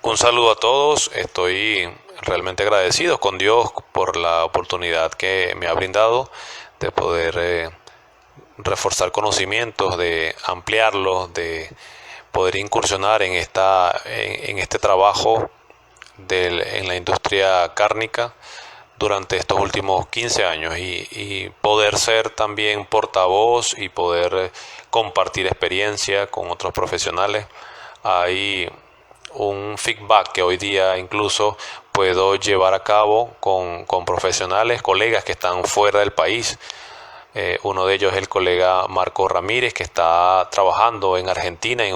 Un saludo a todos, estoy realmente agradecido con Dios por la oportunidad que me ha brindado de poder reforzar conocimientos, de ampliarlos, de poder incursionar en este trabajo en la industria cárnica durante estos últimos 15 años y poder ser también portavoz y poder compartir experiencia con otros profesionales. Hay un feedback que hoy día incluso puedo llevar a cabo con profesionales, colegas que están fuera del país. Uno de ellos es el colega Marco Ramírez, que está trabajando en Argentina en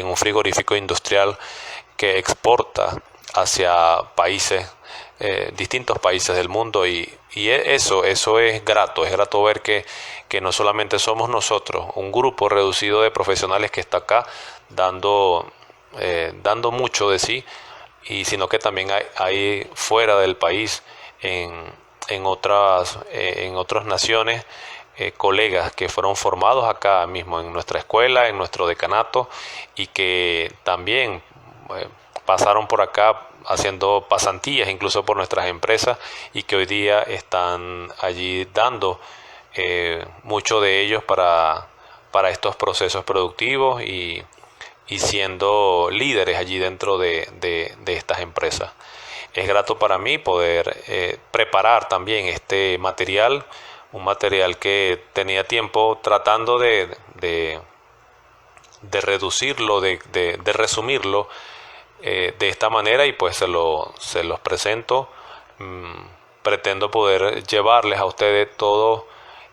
un frigorífico industrial que exporta hacia países, distintos países del mundo eso es grato ver que no solamente somos nosotros, un grupo reducido de profesionales que está acá dando mucho de sí, sino que también hay fuera del país, en otras naciones, colegas que fueron formados acá mismo en nuestra escuela, en nuestro decanato, y que también pasaron por acá haciendo pasantías incluso por nuestras empresas y que hoy día están allí dando mucho de ellos para estos procesos productivos y siendo líderes allí dentro de estas empresas. Es grato para mí poder preparar también este material, un material que tenía tiempo tratando de reducirlo, de resumirlo de esta manera y pues se los presento. Pretendo poder llevarles a ustedes todos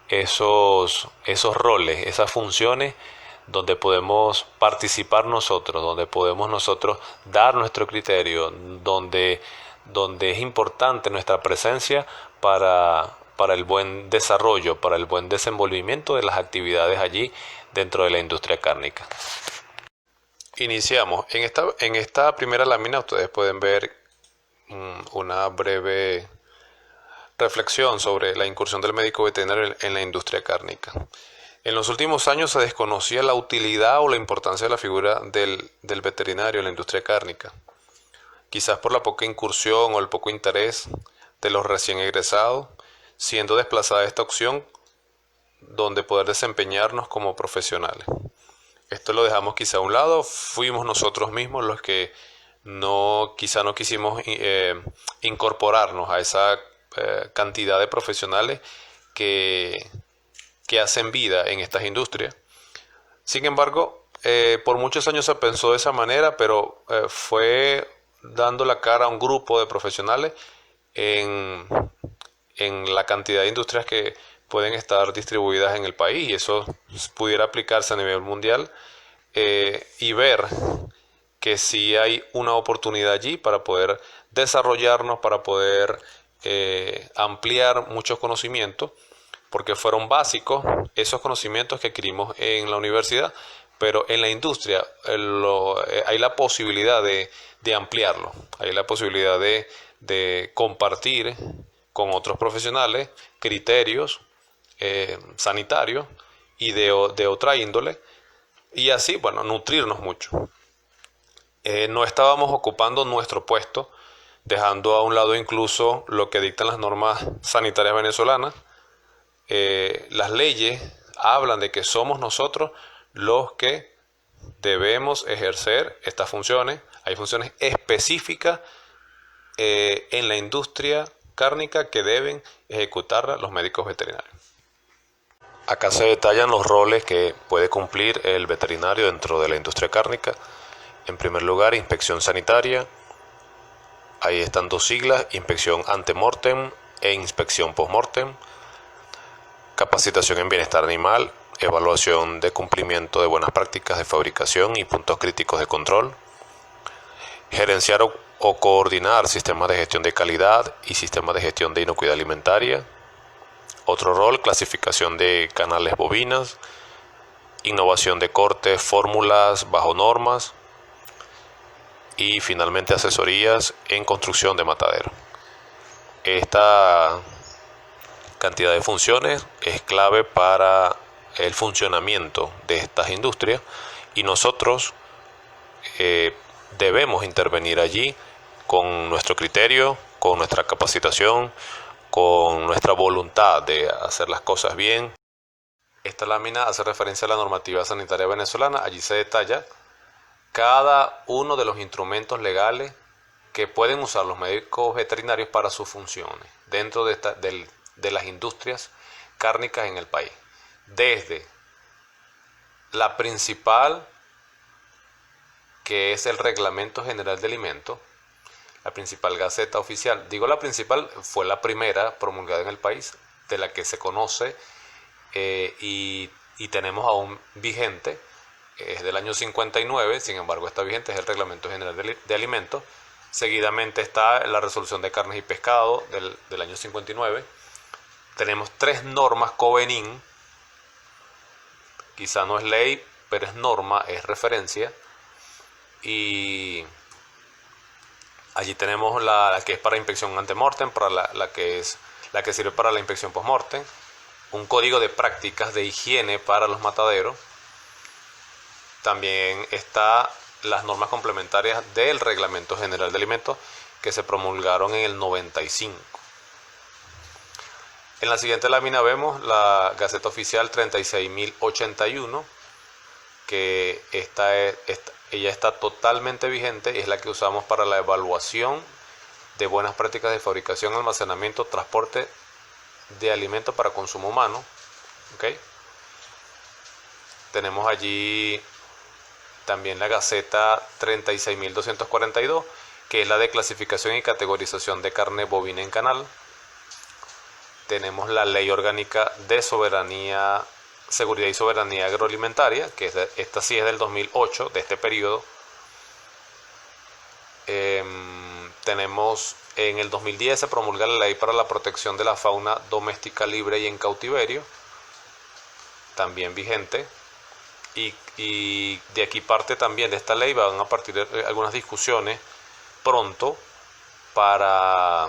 esos roles, esas funciones donde podemos participar nosotros, donde podemos nosotros dar nuestro criterio, donde es importante nuestra presencia para el buen desarrollo, para el buen desenvolvimiento de las actividades allí dentro de la industria cárnica. Iniciamos. En esta primera lámina ustedes pueden ver una breve reflexión sobre la incursión del médico veterinario en la industria cárnica. En los últimos años se desconocía la utilidad o la importancia de la figura del veterinario en la industria cárnica, quizás por la poca incursión o el poco interés de los recién egresados, siendo desplazada esta opción donde poder desempeñarnos como profesionales. Esto lo dejamos quizá a un lado, fuimos nosotros mismos los que quizá no quisimos incorporarnos a esa cantidad de profesionales que hacen vida en estas industrias. Sin embargo, por muchos años se pensó de esa manera, pero fue dando la cara a un grupo de profesionales en, en la cantidad de industrias que pueden estar distribuidas en el país, y eso pudiera aplicarse a nivel mundial, y ver que sí hay una oportunidad allí para poder desarrollarnos, para poder ampliar muchos conocimientos, porque fueron básicos esos conocimientos que adquirimos en la universidad, pero en la industria hay la posibilidad de ampliarlo, hay la posibilidad de compartir con otros profesionales criterios sanitarios y de otra índole, y así, bueno, nutrirnos mucho. No estábamos ocupando nuestro puesto, dejando a un lado incluso lo que dictan las normas sanitarias venezolanas. Las leyes hablan de que somos nosotros los que debemos ejercer estas funciones. Hay funciones específicas en la industria cárnica que deben ejecutar los médicos veterinarios. Acá se detallan los roles que puede cumplir el veterinario dentro de la industria cárnica. En primer lugar, inspección sanitaria. Ahí están dos siglas: inspección ante-mortem e inspección post-mortem. Capacitación en bienestar animal, evaluación de cumplimiento de buenas prácticas de fabricación y puntos críticos de control. Gerenciar o coordinar sistemas de gestión de calidad y sistemas de gestión de inocuidad alimentaria. Otro rol, clasificación de canales bovinas, innovación de cortes, fórmulas bajo normas y finalmente asesorías en construcción de matadero. Esta cantidad de funciones es clave para el funcionamiento de estas industrias, y nosotros debemos intervenir allí con nuestro criterio, con nuestra capacitación, con nuestra voluntad de hacer las cosas bien. Esta lámina hace referencia a la normativa sanitaria venezolana. Allí se detalla cada uno de los instrumentos legales que pueden usar los médicos veterinarios para sus funciones dentro de las industrias cárnicas en el país. Desde la principal, que es el Reglamento General de Alimentos, la principal gaceta oficial. Digo la principal, fue la primera promulgada en el país, de la que se conoce y tenemos aún vigente. Es del año 59, sin embargo está vigente, es el Reglamento General de Alimentos. Seguidamente está la Resolución de Carnes y Pescado del año 59. Tenemos 3 normas COVENIN, quizá no es ley, pero es norma, es referencia. Y allí tenemos la que es para inspección ante-mortem, para la que sirve para la inspección post-mortem, un código de prácticas de higiene para los mataderos. También está las normas complementarias del Reglamento General de Alimentos que se promulgaron en el 95. En la siguiente lámina vemos la Gaceta Oficial 36.081, que ella está totalmente vigente y es la que usamos para la evaluación de buenas prácticas de fabricación, almacenamiento, transporte de alimentos para consumo humano. ¿Okay? Tenemos allí también la Gaceta 36.242, que es la de clasificación y categorización de carne bovina en canal. Tenemos la Ley Orgánica de Seguridad y Soberanía Agroalimentaria, que esta sí es del 2008, de este periodo. Tenemos en el 2010 se promulga la Ley para la Protección de la Fauna Doméstica Libre y en Cautiverio, también vigente. Y de aquí parte también de esta ley van a partir algunas discusiones pronto para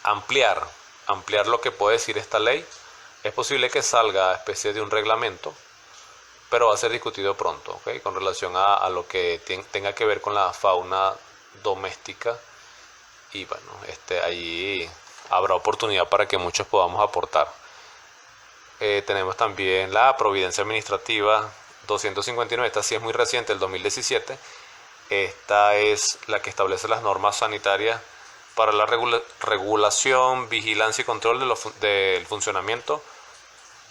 ampliar lo que puede decir esta ley. Es posible que salga a especie de un reglamento, pero va a ser discutido pronto, ¿okay? Con relación a lo que tenga que ver con la fauna doméstica. Y bueno, ahí habrá oportunidad para que muchos podamos aportar. Tenemos también la Providencia Administrativa 259, esta sí es muy reciente, el 2017. Esta es la que establece las normas sanitarias para la regulación, vigilancia y control del funcionamiento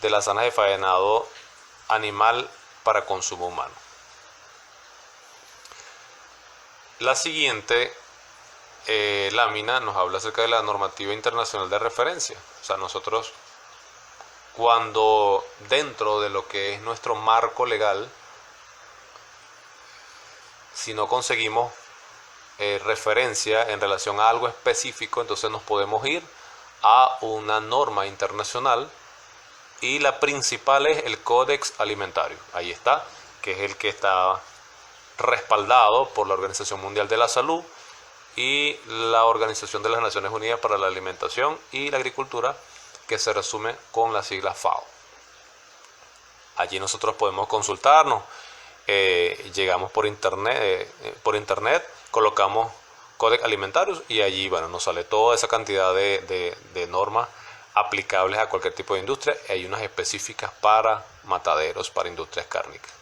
de las zonas de faenado animal para consumo humano. La siguiente lámina nos habla acerca de la normativa internacional de referencia. O sea, nosotros, cuando dentro de lo que es nuestro marco legal, si no conseguimos referencia en relación a algo específico, entonces nos podemos ir a una norma internacional, y la principal es el Códex Alimentario. Ahí está, que es el que está respaldado por la Organización Mundial de la Salud y la Organización de las Naciones Unidas para la Alimentación y la Agricultura, que se resume con la sigla FAO. Allí nosotros podemos consultarnos, llegamos por internet, colocamos Códex Alimentarios y allí, bueno, nos sale toda esa cantidad de normas aplicables a cualquier tipo de industria. Hay unas específicas para mataderos, para industrias cárnicas.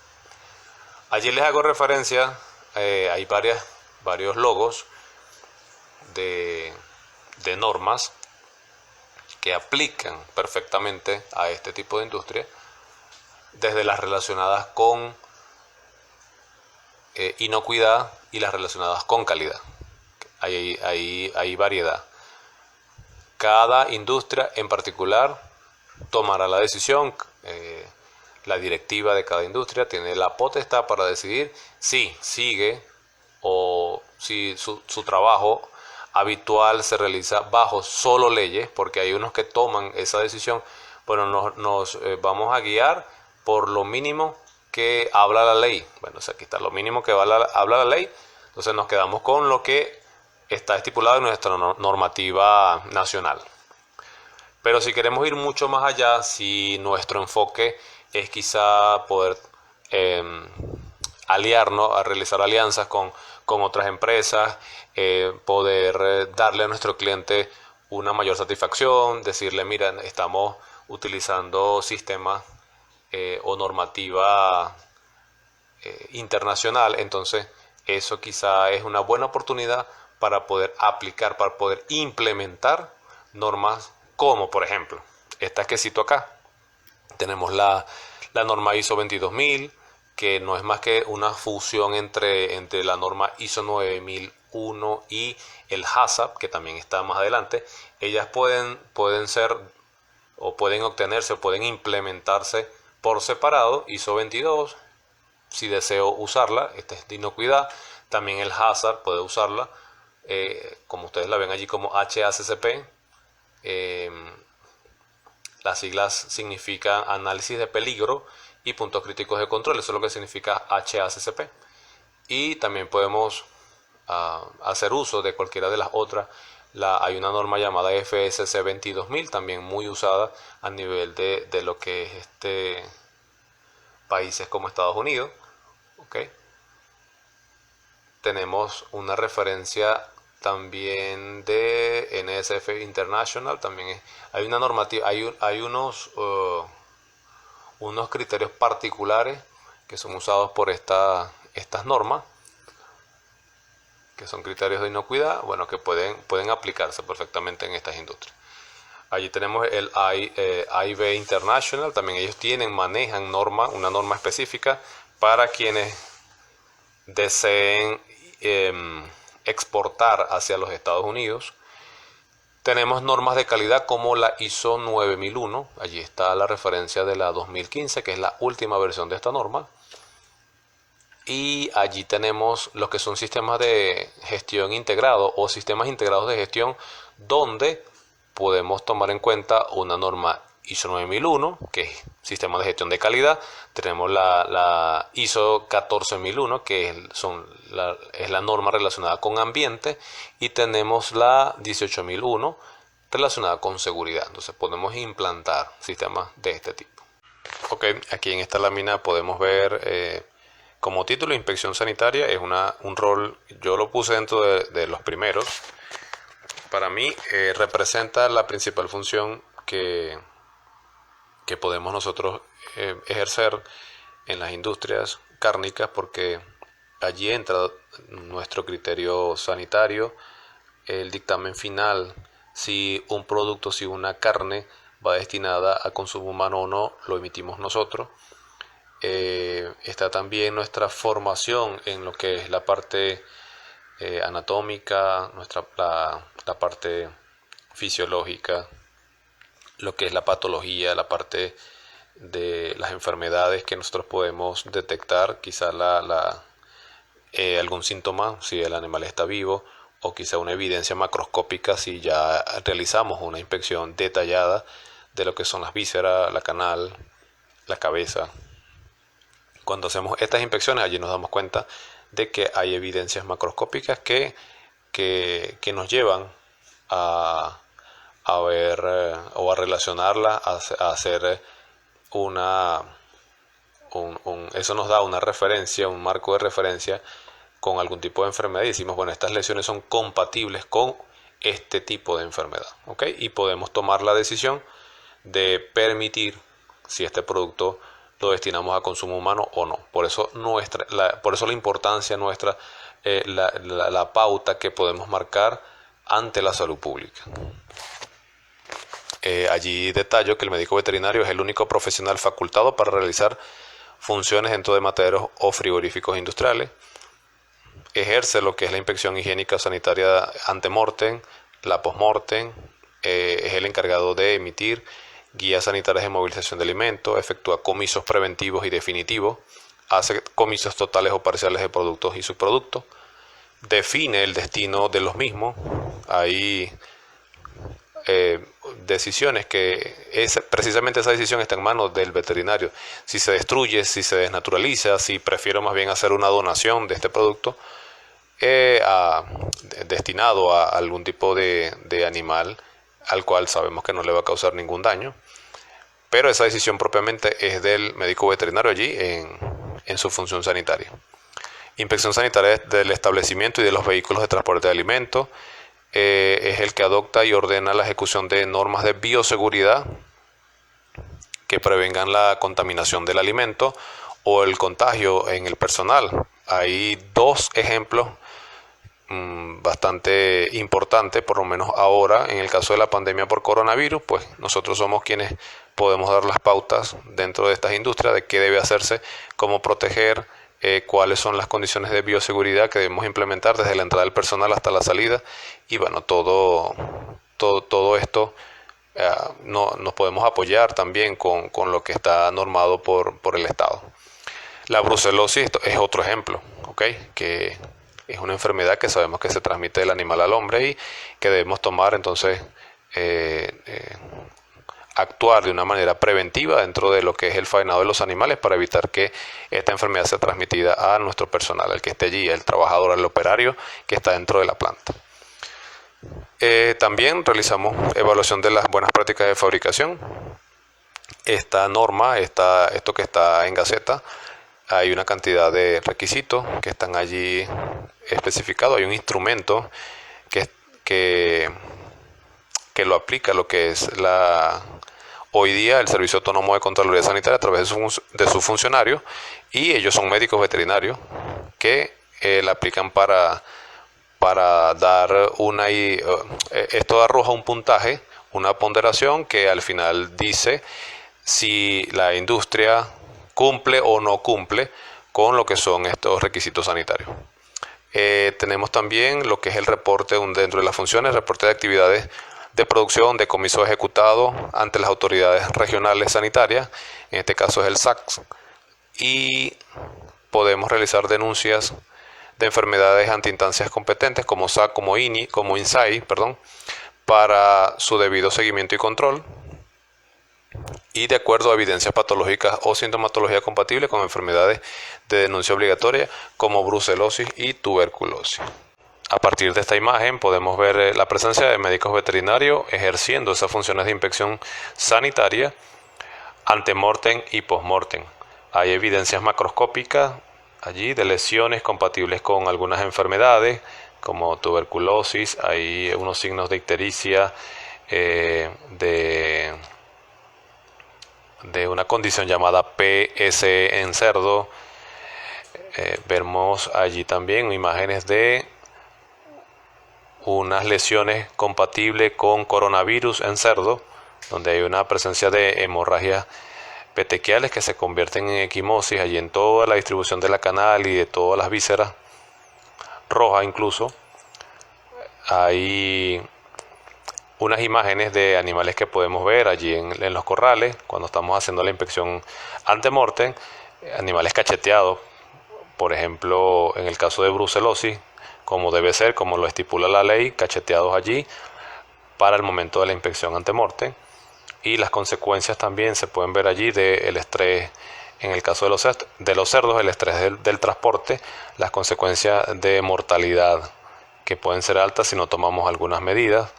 Allí les hago referencia, hay varios logos de normas que aplican perfectamente a este tipo de industria, desde las relacionadas con inocuidad y las relacionadas con calidad. Hay variedad. Cada industria en particular tomará la decisión, la directiva de cada industria tiene la potestad para decidir si sigue o si su trabajo habitual se realiza bajo solo leyes, porque hay unos que toman esa decisión. Bueno, nos vamos a guiar por lo mínimo que habla la ley. Bueno, o sea, aquí está lo mínimo que habla la ley, entonces nos quedamos con lo que está estipulado en nuestra normativa nacional. Pero si queremos ir mucho más allá, si nuestro enfoque es quizá poder aliarnos, a realizar alianzas con otras empresas, poder darle a nuestro cliente una mayor satisfacción, decirle, mira, estamos utilizando sistemas o normativa internacional, entonces eso quizá es una buena oportunidad para poder aplicar, para poder implementar normas como, por ejemplo, esta que cito acá. Tenemos la norma ISO 22000, que no es más que una fusión entre la norma ISO 9001 y el HACCP, que también está más adelante. Ellas pueden ser o pueden obtenerse o pueden implementarse por separado. ISO 22, si deseo usarla, esta es de inocuidad. También el HACCP puede usarla, como ustedes la ven allí como HACCP. Las siglas significan análisis de peligro y puntos críticos de control, eso es lo que significa HACCP. Y también podemos hacer uso de cualquiera de las otras. Hay una norma llamada FSC 22000, también muy usada a nivel de lo que es países como Estados Unidos. ¿Okay? Tenemos una referencia también de NSF International, también hay una normativa, hay unos criterios particulares que son usados por estas normas, que son criterios de inocuidad, bueno, que pueden aplicarse perfectamente en estas industrias. Allí tenemos el IB International, también ellos manejan una norma específica para quienes deseen exportar hacia los Estados Unidos. Tenemos normas de calidad como la ISO 9001, allí está la referencia de la 2015, que es la última versión de esta norma. Y allí tenemos lo que son sistemas de gestión integrado o sistemas integrados de gestión, donde podemos tomar en cuenta una norma ISO 9001, que es sistema de gestión de calidad. Tenemos la ISO 14001, que es la norma relacionada con ambiente. Y tenemos la 18001, relacionada con seguridad. Entonces podemos implantar sistemas de este tipo. Ok, aquí en esta lámina podemos ver como título inspección sanitaria. Es un rol, yo lo puse dentro de los primeros. Para mí representa la principal función que podemos nosotros ejercer en las industrias cárnicas, porque allí entra nuestro criterio sanitario, el dictamen final, si un producto, si una carne va destinada a consumo humano o no, lo emitimos nosotros. Está también nuestra formación en lo que es la parte anatómica, la parte fisiológica, lo que es la patología, la parte de las enfermedades que nosotros podemos detectar, quizá algún síntoma si el animal está vivo, o quizá una evidencia macroscópica si ya realizamos una inspección detallada de lo que son las vísceras, la canal, la cabeza. Cuando hacemos estas inspecciones, allí nos damos cuenta de que hay evidencias macroscópicas que nos llevan a ver o a relacionarla, a hacer eso nos da una referencia, un marco de referencia con algún tipo de enfermedad, y decimos, bueno, estas lesiones son compatibles con este tipo de enfermedad, ¿ok? Y podemos tomar la decisión de permitir si este producto lo destinamos a consumo humano o no. Por eso la importancia nuestra, la pauta que podemos marcar ante la salud pública. Allí detallo que el médico veterinario es el único profesional facultado para realizar funciones dentro de mataderos o frigoríficos industriales. Ejerce lo que es la inspección higiénica sanitaria ante mortem, la post-mortem. Es el encargado de emitir guías sanitarias de movilización de alimentos, efectúa comisos preventivos y definitivos, hace comisos totales o parciales de productos y subproductos, define el destino de los mismos. Hay decisiones precisamente esa decisión está en manos del veterinario. Si se destruye, si se desnaturaliza, si prefiero más bien hacer una donación de este producto destinado a algún tipo de animal al cual sabemos que no le va a causar ningún daño. Pero esa decisión propiamente es del médico veterinario allí en su función sanitaria. Inspección sanitaria del establecimiento y de los vehículos de transporte de alimentos. Es el que adopta y ordena la ejecución de normas de bioseguridad que prevengan la contaminación del alimento o el contagio en el personal. Hay dos ejemplos bastante importantes, por lo menos ahora, en el caso de la pandemia por coronavirus, pues nosotros somos quienes podemos dar las pautas dentro de estas industrias de qué debe hacerse, cómo proteger, cuáles son las condiciones de bioseguridad que debemos implementar desde la entrada del personal hasta la salida. Y bueno, todo esto nos podemos apoyar también con lo que está normado por el Estado. La brucelosis es otro ejemplo, ¿ok? Que es una enfermedad que sabemos que se transmite del animal al hombre y que debemos tomar entonces actuar de una manera preventiva dentro de lo que es el faenado de los animales para evitar que esta enfermedad sea transmitida a nuestro personal, el que esté allí, el trabajador, el operario que está dentro de la planta. También realizamos evaluación de las buenas prácticas de fabricación. Esta norma, esto que está en Gaceta, hay una cantidad de requisitos que están allí especificados. Hay un instrumento que lo aplica lo que es hoy día el Servicio Autónomo de Contraloría Sanitaria a través de sus funcionarios, y ellos son médicos veterinarios que la aplican para dar esto arroja un puntaje, una ponderación que al final dice si la industria cumple o no cumple con lo que son estos requisitos sanitarios. Tenemos también lo que es el reporte dentro de las funciones, reporte de actividades de producción, decomiso ejecutado ante las autoridades regionales sanitarias, en este caso es el SACS, y podemos realizar denuncias de enfermedades ante instancias competentes como SAC, como INSAI, para su debido seguimiento y control, y de acuerdo a evidencias patológicas o sintomatología compatible con enfermedades de denuncia obligatoria como brucelosis y tuberculosis. A partir de esta imagen podemos ver la presencia de médicos veterinarios ejerciendo esas funciones de inspección sanitaria ante-mortem y post-mortem. Hay evidencias macroscópicas allí de lesiones compatibles con algunas enfermedades como tuberculosis. Hay unos signos de ictericia, de una condición llamada PSE en cerdo. Vemos allí también imágenes de unas lesiones compatibles con coronavirus en cerdo, donde hay una presencia de hemorragias petequiales que se convierten en equimosis allí en toda la distribución de la canal y de todas las vísceras rojas. Incluso hay unas imágenes de animales que podemos ver allí en los corrales cuando estamos haciendo la inspección ante-mortem, animales cacheteados, por ejemplo en el caso de brucelosis, como debe ser, como lo estipula la ley, cacheteados allí para el momento de la inspección ante-mortem. Y las consecuencias también se pueden ver allí del estrés, en el caso de los cerdos, el estrés del transporte, las consecuencias de mortalidad que pueden ser altas si no tomamos algunas medidas,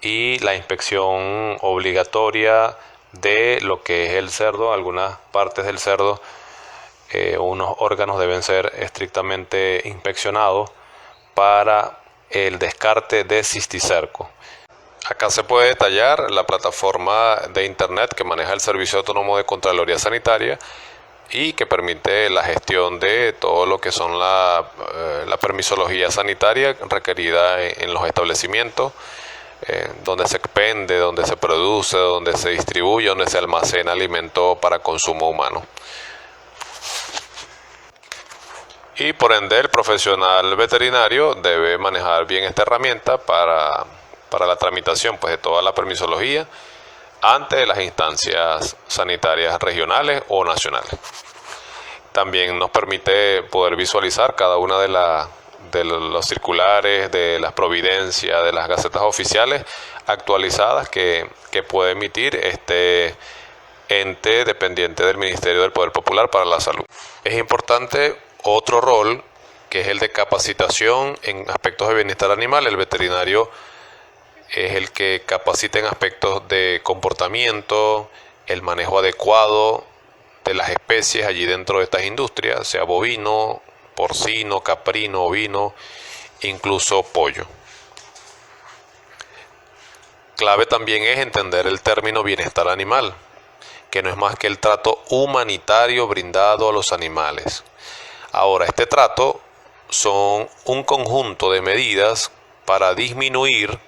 y la inspección obligatoria de lo que es el cerdo. Algunas partes del cerdo, unos órganos deben ser estrictamente inspeccionados para el descarte de cisticerco. Acá se puede detallar la plataforma de internet que maneja el Servicio Autónomo de Contraloría Sanitaria y que permite la gestión de todo lo que son la permisología sanitaria requerida en los establecimientos, donde se expende, donde se produce, donde se distribuye, donde se almacena alimento para consumo humano. Y por ende el profesional veterinario debe manejar bien esta herramienta para la tramitación de toda la permisología ante las instancias sanitarias regionales o nacionales. También nos permite poder visualizar cada una de los circulares, de las providencias, de las gacetas oficiales actualizadas que puede emitir este ente dependiente del Ministerio del Poder Popular para la Salud. Es importante otro rol, que es el de capacitación en aspectos de bienestar animal. El veterinario es el que capacita en aspectos de comportamiento, el manejo adecuado de las especies allí dentro de estas industrias, sea bovino, porcino, caprino, ovino, incluso pollo. Clave también es entender el término bienestar animal, que no es más que el trato humanitario brindado a los animales. Ahora, este trato son un conjunto de medidas para disminuir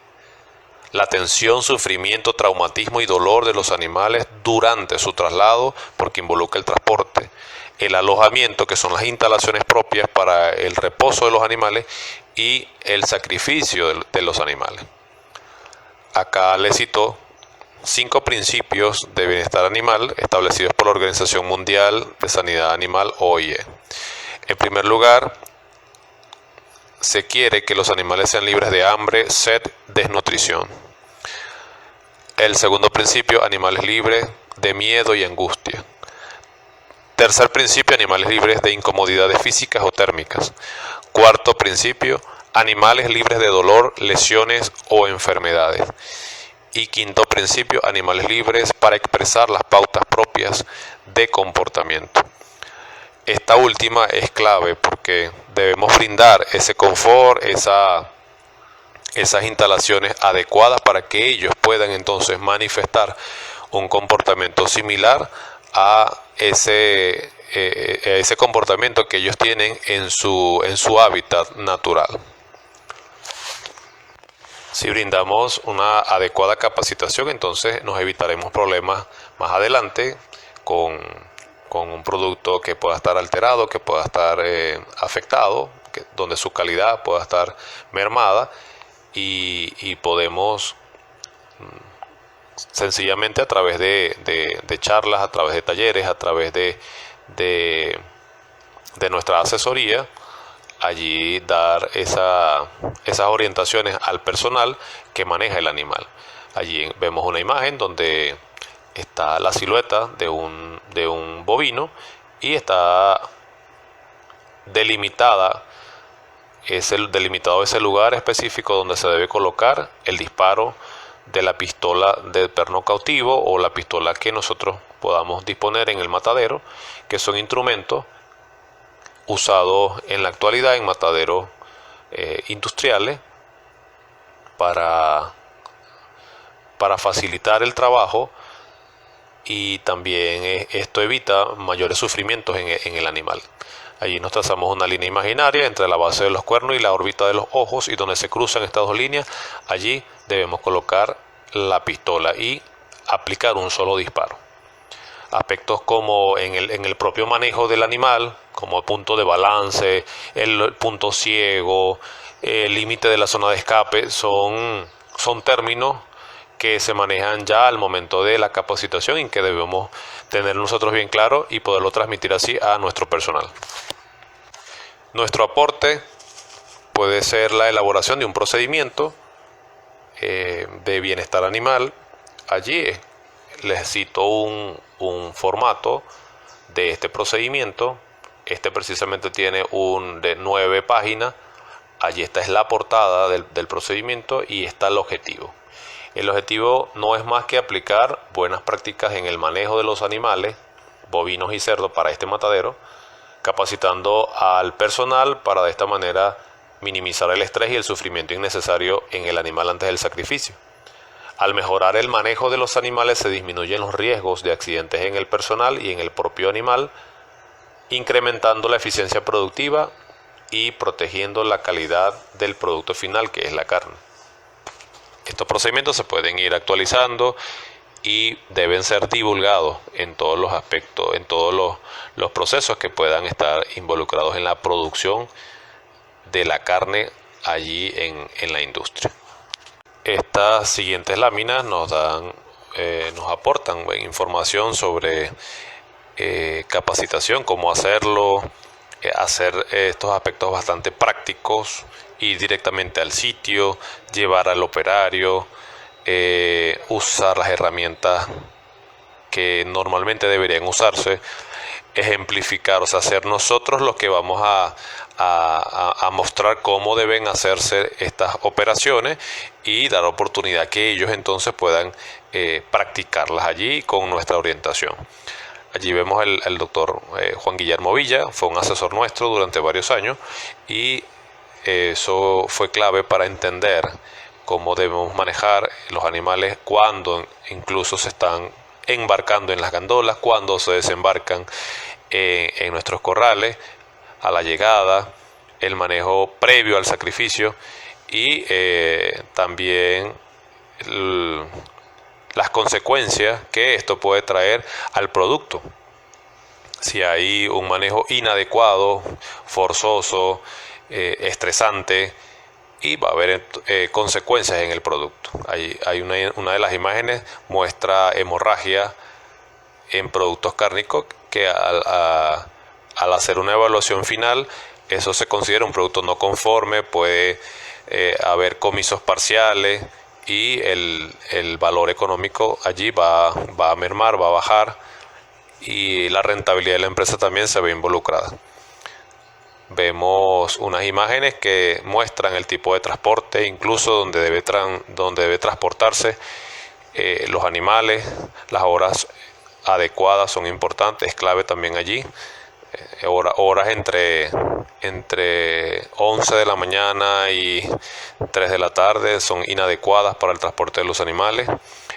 la tensión, sufrimiento, traumatismo y dolor de los animales durante su traslado, porque involucra el transporte, el alojamiento, que son las instalaciones propias para el reposo de los animales, y el sacrificio de los animales. Acá les cito 5 principios de bienestar animal establecidos por la Organización Mundial de Sanidad Animal, OIE. En primer lugar, se quiere que los animales sean libres de hambre, sed, desnutrición. El segundo principio, animales libres de miedo y angustia. Tercer principio, animales libres de incomodidades físicas o térmicas. Cuarto principio, animales libres de dolor, lesiones o enfermedades. Y quinto principio, animales libres para expresar las pautas propias de comportamiento. Esta última es clave porque debemos brindar ese confort, esas instalaciones adecuadas para que ellos puedan entonces manifestar un comportamiento similar a ese comportamiento que ellos tienen en su hábitat natural. Si brindamos una adecuada capacitación, entonces nos evitaremos problemas más adelante con un producto que pueda estar alterado, que pueda estar afectado, donde su calidad pueda estar mermada, y podemos sencillamente a través de charlas, a través de talleres, a través de nuestra asesoría, allí dar esas orientaciones al personal que maneja el animal. Allí vemos una imagen donde está la silueta de un bovino y está delimitado ese lugar específico donde se debe colocar el disparo de la pistola de perno cautivo o la pistola que nosotros podamos disponer en el matadero, que son instrumentos usados en la actualidad en mataderos industriales para facilitar el trabajo, y también esto evita mayores sufrimientos en el animal. Allí nos trazamos una línea imaginaria entre la base de los cuernos y la órbita de los ojos, y donde se cruzan estas dos líneas, allí debemos colocar la pistola y aplicar un solo disparo. Aspectos como en el propio manejo del animal, como el punto de balance, el punto ciego, el límite de la zona de escape, son términos que se manejan ya al momento de la capacitación y que debemos tener nosotros bien claro y poderlo transmitir así a nuestro personal. Nuestro aporte puede ser la elaboración de un procedimiento de bienestar animal. Allí les cito un formato de este procedimiento. Este precisamente tiene de 9 páginas. Allí esta es la portada del procedimiento y está el objetivo. El objetivo no es más que aplicar buenas prácticas en el manejo de los animales, bovinos y cerdos, para este matadero, capacitando al personal para de esta manera minimizar el estrés y el sufrimiento innecesario en el animal antes del sacrificio. Al mejorar el manejo de los animales se disminuyen los riesgos de accidentes en el personal y en el propio animal, incrementando la eficiencia productiva y protegiendo la calidad del producto final, que es la carne. Estos procedimientos se pueden ir actualizando y deben ser divulgados en todos los aspectos, en todos los procesos que puedan estar involucrados en la producción de la carne allí en la industria. Estas siguientes láminas nos aportan información sobre capacitación, cómo hacerlo, hacer estos aspectos bastante prácticos, ir directamente al sitio, llevar al operario, usar las herramientas que normalmente deberían usarse, ejemplificar, o sea, ser nosotros los que vamos a mostrar cómo deben hacerse estas operaciones y dar oportunidad que ellos entonces puedan practicarlas allí con nuestra orientación. Allí vemos el doctor Juan Guillermo Villa, fue un asesor nuestro durante varios años y eso fue clave para entender cómo debemos manejar los animales cuando incluso se están embarcando en las gandolas, cuando se desembarcan en nuestros corrales, a la llegada, el manejo previo al sacrificio y también las consecuencias que esto puede traer al producto. Si hay un manejo inadecuado, forzoso, estresante, y va a haber consecuencias en el producto. Hay una de las imágenes muestra hemorragia en productos cárnicos que al hacer una evaluación final, eso se considera un producto no conforme, puede haber comisos parciales y el valor económico allí va a mermar, va a bajar y la rentabilidad de la empresa también se ve involucrada. Vemos unas imágenes que muestran el tipo de transporte, incluso donde debe transportarse los animales. Las horas adecuadas son importantes, es clave también allí. Horas entre 11 de la mañana y 3 de la tarde son inadecuadas para el transporte de los animales.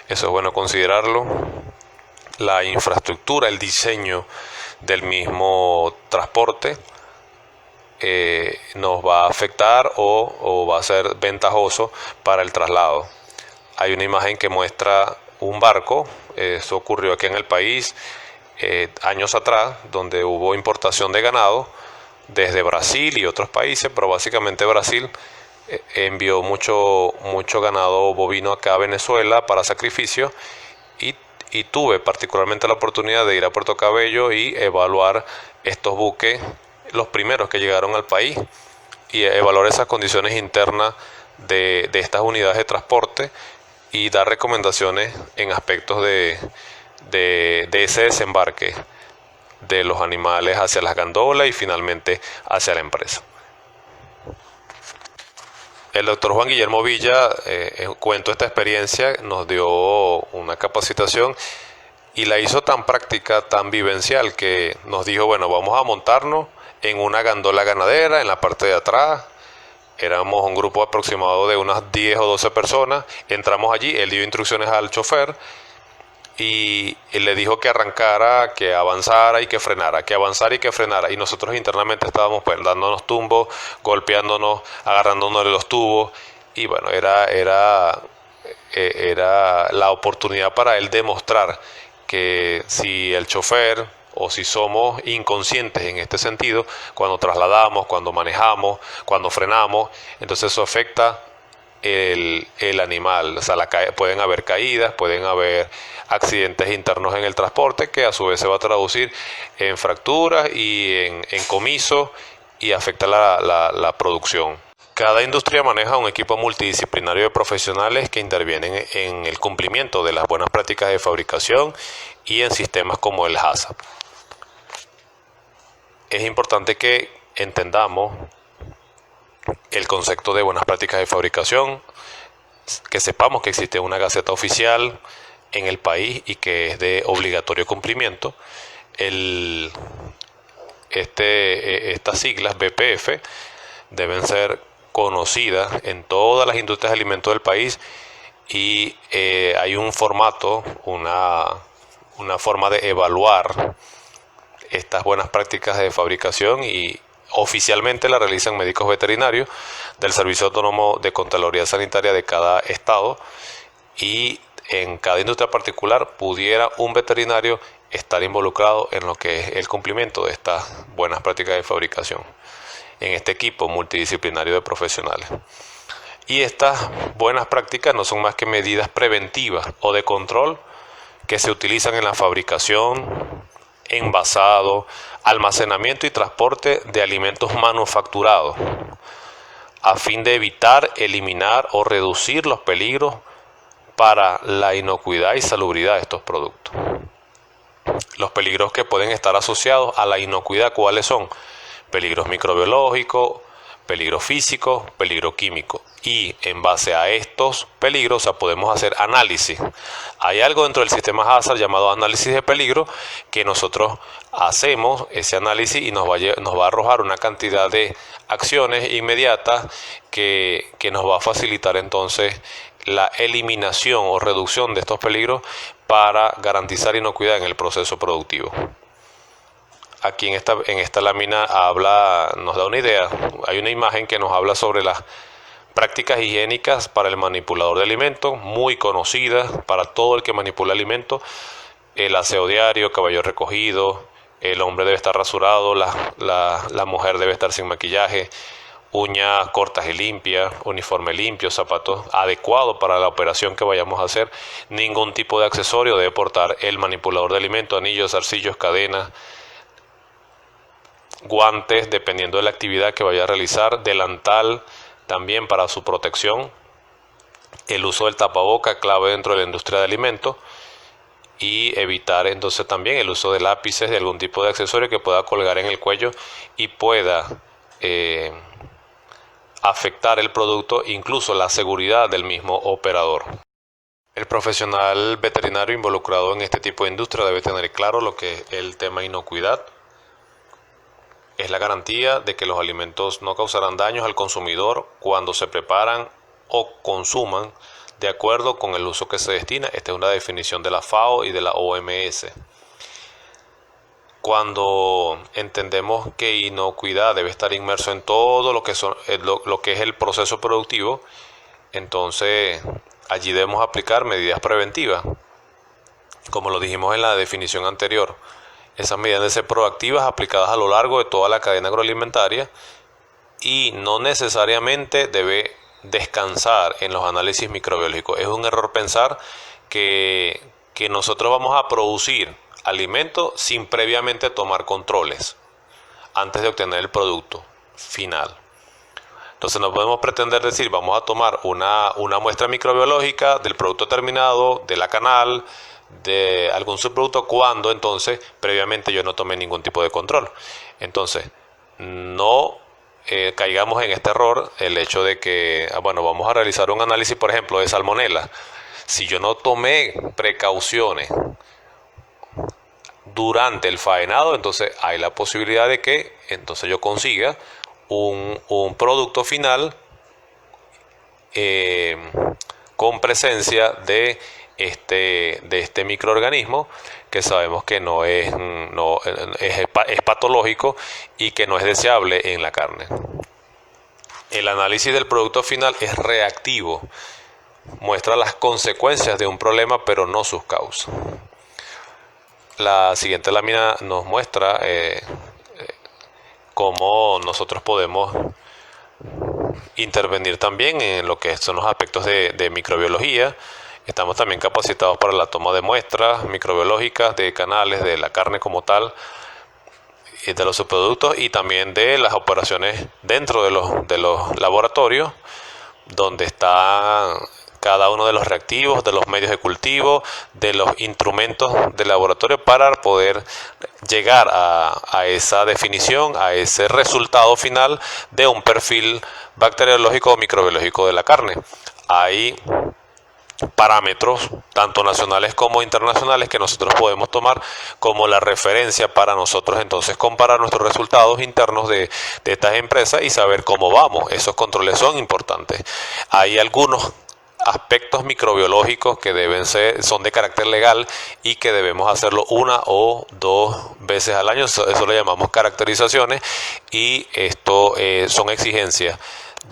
Eso es bueno considerarlo. La infraestructura, el diseño del mismo transporte nos va a afectar o va a ser ventajoso para el traslado. Hay una imagen que muestra un barco, eso ocurrió aquí en el país años atrás, donde hubo importación de ganado desde Brasil y otros países, pero básicamente Brasil envió mucho ganado bovino acá a Venezuela para sacrificio y tuve particularmente la oportunidad de ir a Puerto Cabello y evaluar estos buques, los primeros que llegaron al país, y evaluar esas condiciones internas de estas unidades de transporte y dar recomendaciones en aspectos de ese desembarque de los animales hacia las gandolas y finalmente hacia la empresa. El doctor Juan Guillermo Villa, cuento esta experiencia, nos dio una capacitación y la hizo tan práctica, tan vivencial, que nos dijo, bueno, vamos a montarnos en una gandola ganadera en la parte de atrás. Éramos un grupo aproximado de unas 10 o 12 personas. Entramos allí, él dio instrucciones al chofer y él le dijo que arrancara, que avanzara y que frenara, que avanzara y que frenara. Y nosotros internamente estábamos pues dándonos tumbos, golpeándonos, agarrándonos de los tubos. Y bueno, era la oportunidad para él demostrar que si el chofer o si somos inconscientes en este sentido, cuando trasladamos, cuando manejamos, cuando frenamos, entonces eso afecta el animal. O sea, pueden haber caídas, pueden haber accidentes internos en el transporte, que a su vez se va a traducir en fracturas y en comisos y afecta la producción. Cada industria maneja un equipo multidisciplinario de profesionales que intervienen en el cumplimiento de las buenas prácticas de fabricación y en sistemas como el HACCP. Es importante que entendamos el concepto de buenas prácticas de fabricación, que sepamos que existe una gaceta oficial en el país y que es de obligatorio cumplimiento. Estas siglas BPF deben ser conocidas en todas las industrias de alimentos del país y hay un formato, una forma de evaluar estas buenas prácticas de fabricación y oficialmente la realizan médicos veterinarios del Servicio Autónomo de Contraloría Sanitaria de cada estado, y en cada industria particular pudiera un veterinario estar involucrado en lo que es el cumplimiento de estas buenas prácticas de fabricación en este equipo multidisciplinario de profesionales. Y estas buenas prácticas no son más que medidas preventivas o de control que se utilizan en la fabricación, envasado, almacenamiento y transporte de alimentos manufacturados, a fin de evitar, eliminar o reducir los peligros para la inocuidad y salubridad de estos productos. Los peligros que pueden estar asociados a la inocuidad, ¿cuáles son? Peligros microbiológicos, peligro físico, peligro químico. Y en base a estos peligros, podemos hacer análisis. Hay algo dentro del sistema Hazard llamado análisis de peligro, que nosotros hacemos ese análisis y nos va a arrojar una cantidad de acciones inmediatas que nos va a facilitar entonces la eliminación o reducción de estos peligros para garantizar inocuidad en el proceso productivo. Aquí en esta lámina nos da una idea. Hay una imagen que nos habla sobre las prácticas higiénicas para el manipulador de alimentos, muy conocidas para todo el que manipula alimentos. El aseo diario, cabello recogido, el hombre debe estar rasurado, la mujer debe estar sin maquillaje, uñas cortas y limpias, uniforme limpio, zapatos adecuados para la operación que vayamos a hacer. Ningún tipo de accesorio debe portar el manipulador de alimentos, anillos, zarcillos, cadenas, guantes dependiendo de la actividad que vaya a realizar, delantal también para su protección, el uso del tapaboca clave dentro de la industria de alimentos, y evitar entonces también el uso de lápices, de algún tipo de accesorio que pueda colgar en el cuello y pueda afectar el producto, incluso la seguridad del mismo operador. El profesional veterinario involucrado en este tipo de industria debe tener claro lo que es el tema inocuidad. Es la garantía de que los alimentos no causarán daños al consumidor cuando se preparan o consuman de acuerdo con el uso que se destina. Esta es una definición de la FAO y de la OMS. Cuando entendemos que inocuidad debe estar inmerso en todo lo que es el proceso productivo, entonces allí debemos aplicar medidas preventivas. Como lo dijimos en la definición anterior, esas medidas deben ser proactivas, aplicadas a lo largo de toda la cadena agroalimentaria, y no necesariamente debe descansar en los análisis microbiológicos. Es un error pensar que nosotros vamos a producir alimentos sin previamente tomar controles antes de obtener el producto final. Entonces no podemos pretender decir vamos a tomar una muestra microbiológica del producto terminado, de la canal, de algún subproducto, cuando entonces previamente yo no tomé ningún tipo de control. Entonces no caigamos en este error, el hecho de que vamos a realizar un análisis, por ejemplo, de salmonela. Si yo no tomé precauciones durante el faenado, entonces hay la posibilidad de que entonces yo consiga un producto final con presencia de este microorganismo que sabemos que es patológico y que no es deseable en la carne. El análisis del producto final es reactivo, muestra las consecuencias de un problema pero no sus causas. La siguiente lámina nos muestra cómo nosotros podemos intervenir también en lo que son los aspectos de microbiología. Estamos también capacitados para la toma de muestras microbiológicas de canales, de la carne como tal, de los subproductos, y también de las operaciones dentro de los laboratorios, donde está cada uno de los reactivos, de los medios de cultivo, de los instrumentos del laboratorio, para poder llegar a esa definición, a ese resultado final de un perfil bacteriológico o microbiológico de la carne. Hay parámetros tanto nacionales como internacionales que nosotros podemos tomar como la referencia para nosotros entonces comparar nuestros resultados internos de estas empresas y saber cómo vamos. Esos controles son importantes. Hay algunos aspectos microbiológicos que son de carácter legal y que debemos hacerlo una o dos veces al año. Eso lo llamamos caracterizaciones, y esto son exigencias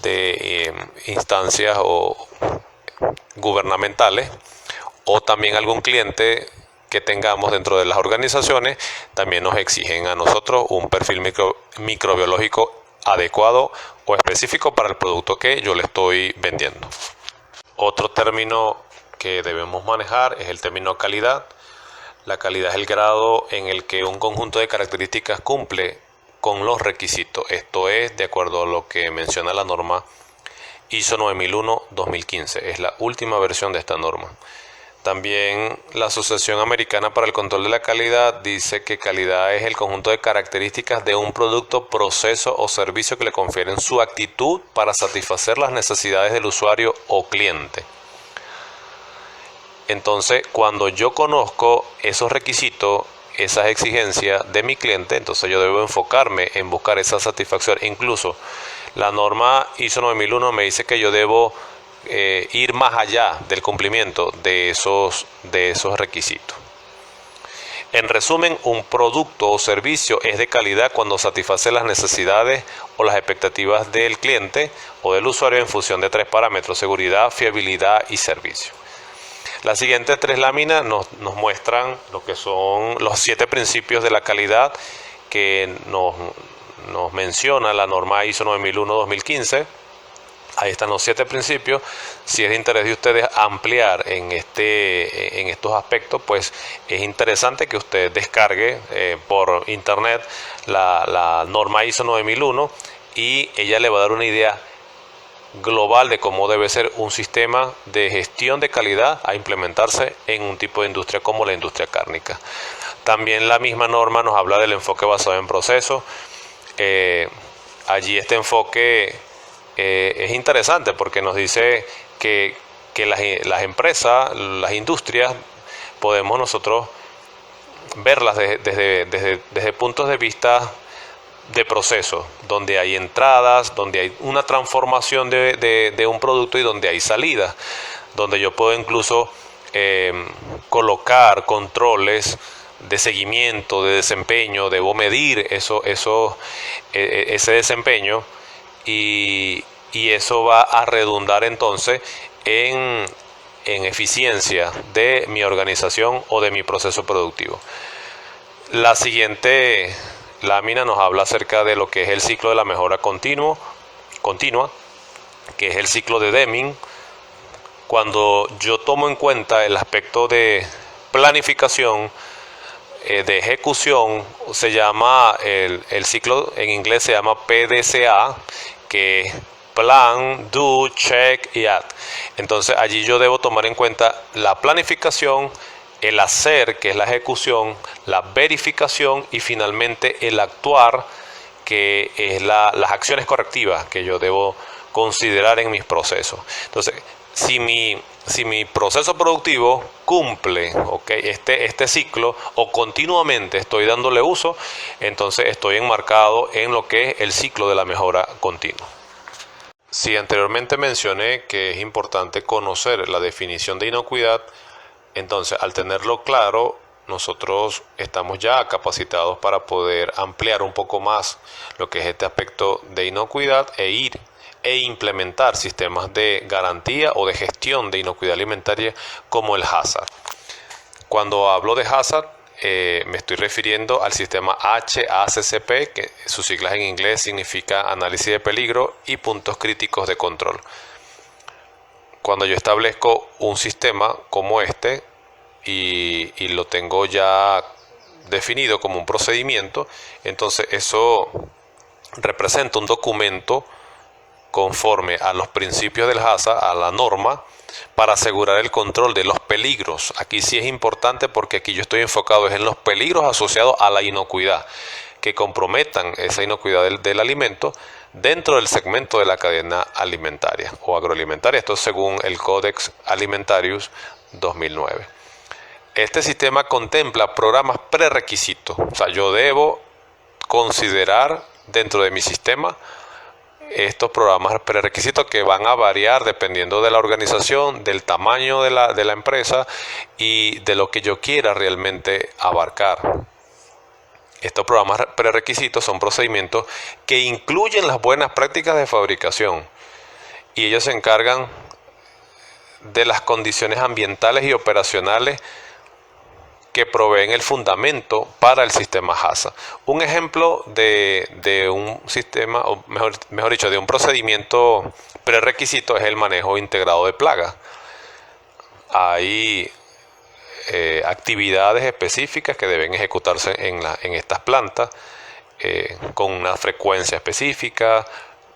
de instancias o gubernamentales, o también algún cliente que tengamos dentro de las organizaciones también nos exigen a nosotros un perfil microbiológico adecuado o específico para el producto que yo le estoy vendiendo. Otro término que debemos manejar es el término calidad. La calidad es el grado en el que un conjunto de características cumple con los requisitos. Esto es de acuerdo a lo que menciona la norma ISO 9001-2015. Es la última versión de esta norma. También la Asociación Americana para el Control de la Calidad dice que calidad es el conjunto de características de un producto, proceso o servicio que le confieren su actitud para satisfacer las necesidades del usuario o cliente. Entonces, cuando yo conozco esos requisitos, esas exigencias de mi cliente, entonces yo debo enfocarme en buscar esa satisfacción. Incluso la norma ISO 9001 me dice que yo debo ir más allá del cumplimiento de esos requisitos. En resumen, un producto o servicio es de calidad cuando satisface las necesidades o las expectativas del cliente o del usuario en función de 3 parámetros: seguridad, fiabilidad y servicio. Las siguientes 3 láminas nos muestran lo que son los 7 principios de la calidad que nos menciona la norma ISO 9001-2015. Ahí están los 7 principios. Si es de interés de ustedes ampliar en estos aspectos, pues es interesante que usted descargue por internet la norma ISO 9001 y ella le va a dar una idea global de cómo debe ser un sistema de gestión de calidad a implementarse en un tipo de industria como la industria cárnica. También la misma norma nos habla del enfoque basado en procesos. Allí este enfoque es interesante porque nos dice que las empresas, las industrias, podemos nosotros verlas desde puntos de vista de proceso, donde hay entradas, donde hay una transformación de un producto y donde hay salidas, donde yo puedo incluso colocar controles de seguimiento, de desempeño, debo medir ese desempeño y eso va a redundar entonces en eficiencia de mi organización o de mi proceso productivo. La siguiente lámina nos habla acerca de lo que es el ciclo de la mejora continua, que es el ciclo de Deming. Cuando yo tomo en cuenta el aspecto de planificación, de ejecución, se llama el ciclo en inglés se llama PDCA, que es Plan, Do, Check y Act. Entonces allí yo debo tomar en cuenta la planificación, el hacer, que es la ejecución, la verificación y finalmente el actuar, que es las acciones correctivas que yo debo considerar en mis procesos. Entonces, si mi proceso productivo cumple este ciclo o continuamente estoy dándole uso, entonces estoy enmarcado en lo que es el ciclo de la mejora continua. Si anteriormente mencioné que es importante conocer la definición de inocuidad, entonces al tenerlo claro, nosotros estamos ya capacitados para poder ampliar un poco más lo que es este aspecto de inocuidad e implementar sistemas de garantía o de gestión de inocuidad alimentaria como el HACCP. Cuando hablo de HACCP, me estoy refiriendo al sistema HACCP, que sus siglas en inglés significa análisis de peligro y puntos críticos de control. Cuando yo establezco un sistema como este y lo tengo ya definido como un procedimiento, entonces eso representa un documento conforme a los principios del HACCP, a la norma, para asegurar el control de los peligros. Aquí sí es importante porque aquí yo estoy enfocado en los peligros asociados a la inocuidad, que comprometan esa inocuidad del alimento dentro del segmento de la cadena alimentaria o agroalimentaria. Esto es según el Codex Alimentarius 2009. Este sistema contempla programas prerequisitos. O sea, yo debo considerar dentro de mi sistema estos programas prerequisitos que van a variar dependiendo de la organización, del tamaño de la empresa y de lo que yo quiera realmente abarcar. Estos programas prerequisitos son procedimientos que incluyen las buenas prácticas de fabricación y ellos se encargan de las condiciones ambientales y operacionales que proveen el fundamento para el sistema HACCP. Un ejemplo de un sistema, o mejor dicho, de un procedimiento prerequisito es el manejo integrado de plagas. Hay actividades específicas que deben ejecutarse en estas plantas con una frecuencia específica,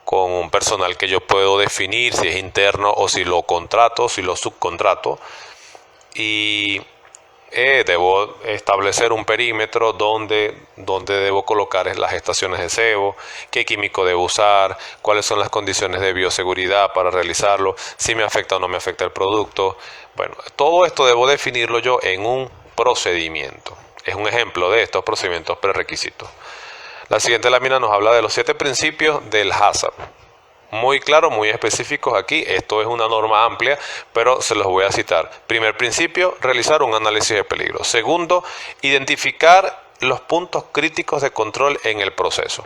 con un personal que yo puedo definir si es interno o si lo contrato, si lo subcontrato. y debo establecer un perímetro donde debo colocar las estaciones de cebo, qué químico debo usar, cuáles son las condiciones de bioseguridad para realizarlo, si me afecta o no me afecta el producto. Bueno, todo esto debo definirlo yo en un procedimiento. Es un ejemplo de estos procedimientos prerequisitos. La siguiente lámina nos habla de los 7 principios del HACCP. Muy claro, muy específicos aquí. Esto es una norma amplia, pero se los voy a citar. Primer principio, realizar un análisis de peligro. Segundo, identificar los puntos críticos de control en el proceso.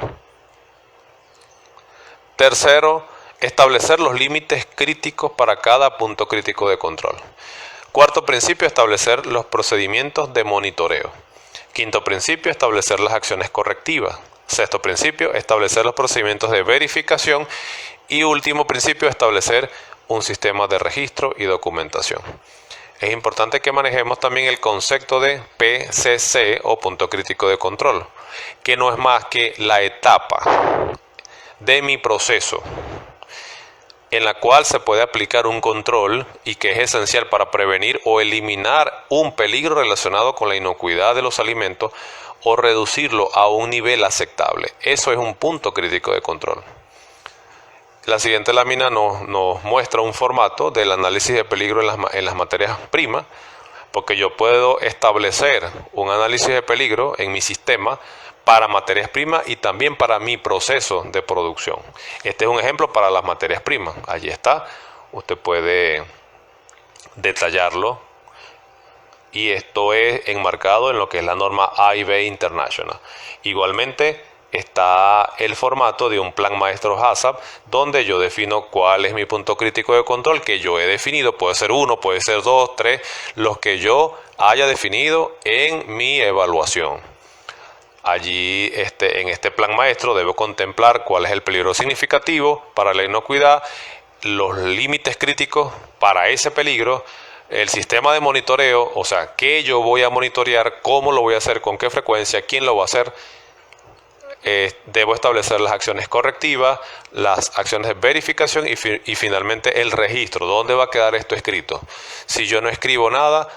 Tercero, establecer los límites críticos para cada punto crítico de control. Cuarto principio, establecer los procedimientos de monitoreo. Quinto principio, establecer las acciones correctivas. Sexto principio, establecer los procedimientos de verificación. Y último principio, establecer un sistema de registro y documentación. Es importante que manejemos también el concepto de PCC o punto crítico de control, que no es más que la etapa de mi proceso en la cual se puede aplicar un control y que es esencial para prevenir o eliminar un peligro relacionado con la inocuidad de los alimentos o reducirlo a un nivel aceptable. Eso es un punto crítico de control. La siguiente lámina nos muestra un formato del análisis de peligro en las materias primas, porque yo puedo establecer un análisis de peligro en mi sistema para materias primas y también para mi proceso de producción. Este es un ejemplo para las materias primas. Allí está. Usted puede detallarlo. Y esto es enmarcado en lo que es la norma A&B International. Igualmente está el formato de un plan maestro HACCP, donde yo defino cuál es mi punto crítico de control que yo he definido. Puede ser 1, puede ser 2, 3, los que yo haya definido en mi evaluación. Allí en este plan maestro debo contemplar cuál es el peligro significativo para la inocuidad, los límites críticos para ese peligro, el sistema de monitoreo, o sea, qué yo voy a monitorear, cómo lo voy a hacer, con qué frecuencia, quién lo va a hacer. Debo establecer las acciones correctivas, las acciones de verificación y finalmente el registro. ¿Dónde va a quedar esto escrito? Si yo no escribo nada,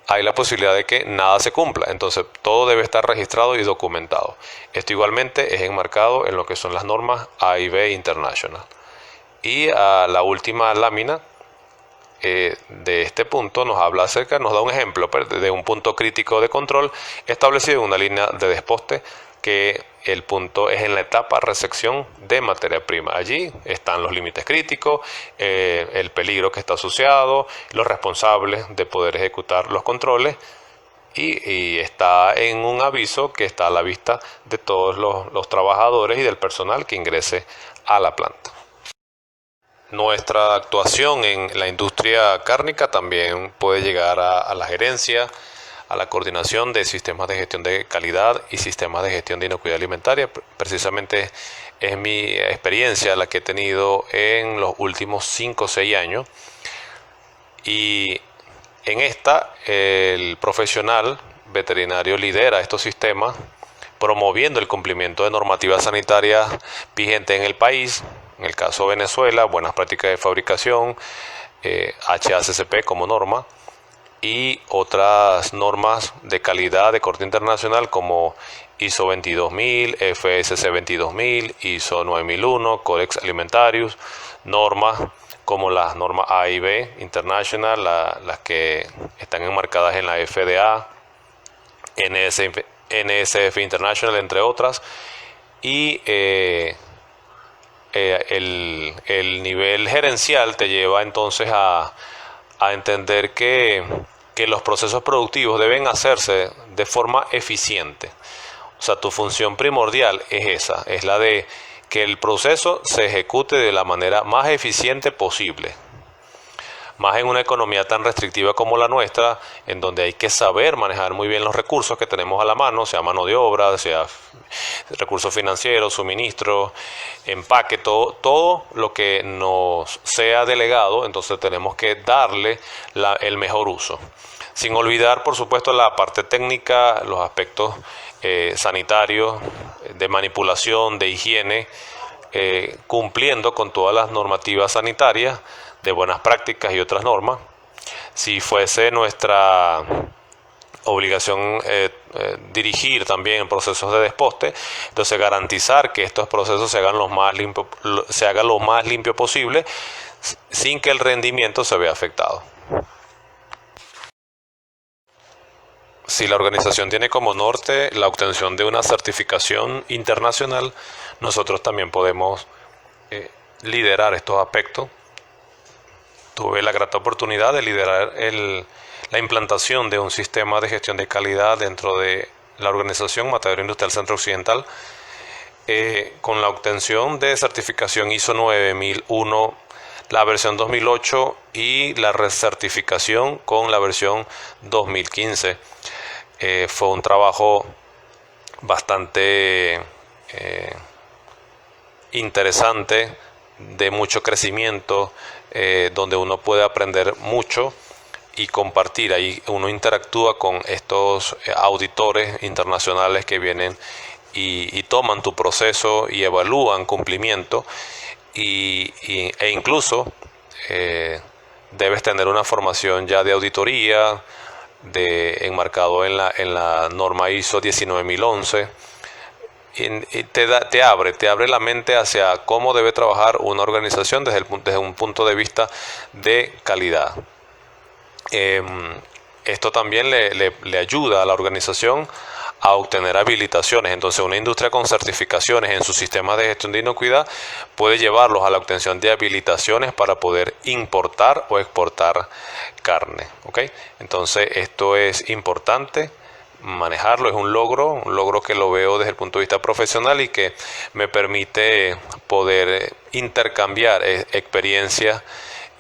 hay la posibilidad de que nada se cumpla. Entonces todo debe estar registrado y documentado. Esto igualmente es enmarcado en lo que son las normas A&B International. Y a la última lámina de este punto nos da un ejemplo de un punto crítico de control establecido en una línea de desposte, que el punto es en la etapa recepción de materia prima. Allí están los límites críticos, el peligro que está asociado, los responsables de poder ejecutar los controles y está en un aviso que está a la vista de todos los trabajadores y del personal que ingrese a la planta. Nuestra actuación en la industria cárnica también puede llegar a la gerencia, a la coordinación de sistemas de gestión de calidad y sistemas de gestión de inocuidad alimentaria. Precisamente es mi experiencia la que he tenido en los últimos 5 o 6 años. Y en esta, el profesional veterinario lidera estos sistemas, promoviendo el cumplimiento de normativas sanitarias vigentes en el país. En el caso de Venezuela, buenas prácticas de fabricación, HACCP como norma, y otras normas de calidad de corte internacional como ISO 22000, FSC 22000, ISO 9001, Codex Alimentarius, normas como las normas A&B International, las que están enmarcadas en la FDA, NSF International, entre otras, y el nivel gerencial te lleva entonces a entender que los procesos productivos deben hacerse de forma eficiente. O sea, tu función primordial es esa, es la de que el proceso se ejecute de la manera más eficiente posible. Más en una economía tan restrictiva como la nuestra, en donde hay que saber manejar muy bien los recursos que tenemos a la mano, sea mano de obra, sea recursos financieros, suministro, empaque, todo lo que nos sea delegado. Entonces tenemos que darle el mejor uso. Sin olvidar, por supuesto, la parte técnica, los aspectos sanitarios, de manipulación, de higiene, cumpliendo con todas las normativas sanitarias, de buenas prácticas y otras normas. Si fuese nuestra obligación dirigir también procesos de desposte, entonces garantizar que estos procesos se hagan lo más limpio posible sin que el rendimiento se vea afectado. Si la organización tiene como norte la obtención de una certificación internacional, nosotros también podemos liderar estos aspectos. Tuve la grata oportunidad de liderar la implantación de un sistema de gestión de calidad dentro de la organización Matadero Industrial Centro Occidental, con la obtención de certificación ISO 9001, la versión 2008 y la recertificación con la versión 2015. Fue un trabajo bastante interesante, de mucho crecimiento, donde uno puede aprender mucho y compartir. Ahí uno interactúa con estos auditores internacionales que vienen y toman tu proceso y evalúan cumplimiento e incluso debes tener una formación ya de auditoría enmarcado en la norma ISO 19011. Y te abre la mente hacia cómo debe trabajar una organización desde un punto de vista de calidad. Esto también le ayuda a la organización a obtener habilitaciones. Entonces, una industria con certificaciones en sus sistemas de gestión de inocuidad puede llevarlos a la obtención de habilitaciones para poder importar o exportar carne. ¿Okay? Entonces, esto es importante manejarlo, es un logro que lo veo desde el punto de vista profesional y que me permite poder intercambiar experiencias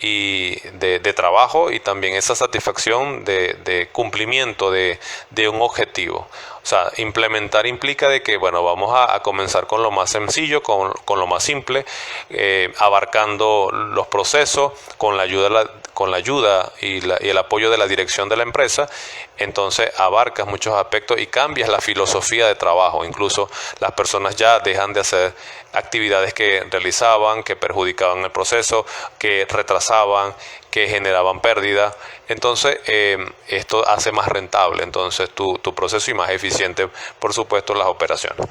y de trabajo, y también esa satisfacción de cumplimiento de un objetivo. O sea, implementar implica de que, bueno, vamos a comenzar con lo más sencillo, con lo más simple, abarcando los procesos con la ayuda y el apoyo de la dirección de la empresa. Entonces abarcas muchos aspectos y cambias la filosofía de trabajo. Incluso las personas ya dejan de hacer actividades que realizaban, que perjudicaban el proceso, que retrasaban, que generaban pérdida. Entonces esto hace más rentable entonces tu proceso y más eficiente, por supuesto, las operaciones.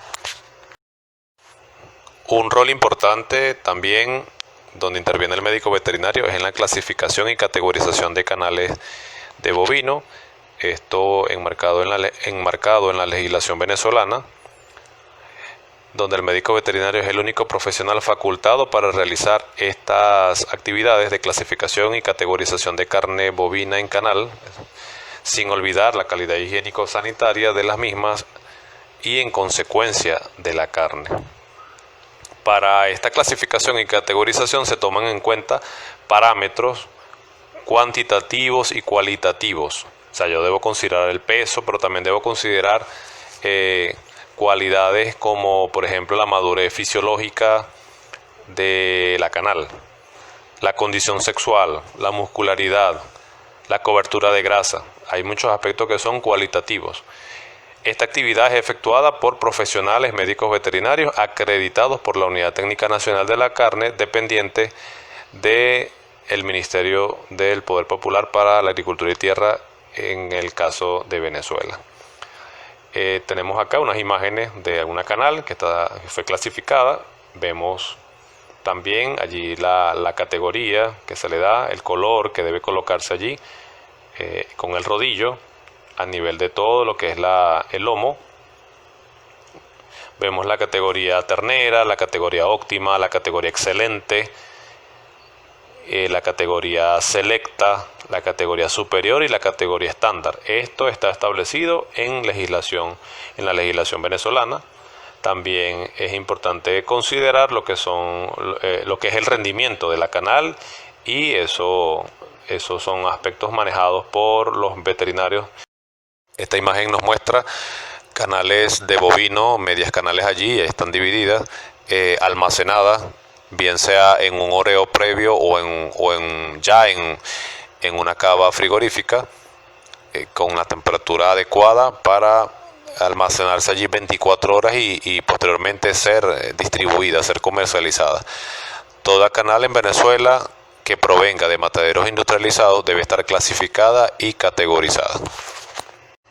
Un rol importante también donde interviene el médico veterinario es en la clasificación y categorización de canales de bovino. Esto enmarcado en la legislación venezolana, donde el médico veterinario es el único profesional facultado para realizar estas actividades de clasificación y categorización de carne bovina en canal, sin olvidar la calidad higiénico-sanitaria de las mismas y en consecuencia de la carne. Para esta clasificación y categorización se toman en cuenta parámetros cuantitativos y cualitativos. O sea, yo debo considerar el peso, pero también debo considerar cualidades como, por ejemplo, la madurez fisiológica de la canal, la condición sexual, la muscularidad, la cobertura de grasa. Hay muchos aspectos que son cualitativos. Esta actividad es efectuada por profesionales médicos veterinarios acreditados por la Unidad Técnica Nacional de la Carne, dependiente del Ministerio del Poder Popular para la Agricultura y Tierra, en el caso de Venezuela. Tenemos acá unas imágenes de una canal que fue clasificada. Vemos también allí la categoría que se le da, el color que debe colocarse allí, con el rodillo a nivel de todo lo que es el lomo. Vemos la categoría ternera, la categoría óptima, la categoría excelente, la categoría selecta, la categoría superior y la categoría estándar. Esto está establecido en la legislación venezolana. También es importante considerar lo que es el rendimiento de la canal, y esos son aspectos manejados por los veterinarios. Esta imagen nos muestra canales de bovino, medias canales allí, están divididas, almacenadas, bien sea en un horeo previo o en una cava frigorífica, con una temperatura adecuada para almacenarse allí 24 horas y posteriormente ser distribuida, ser comercializada. Toda canal en Venezuela que provenga de mataderos industrializados debe estar clasificada y categorizada.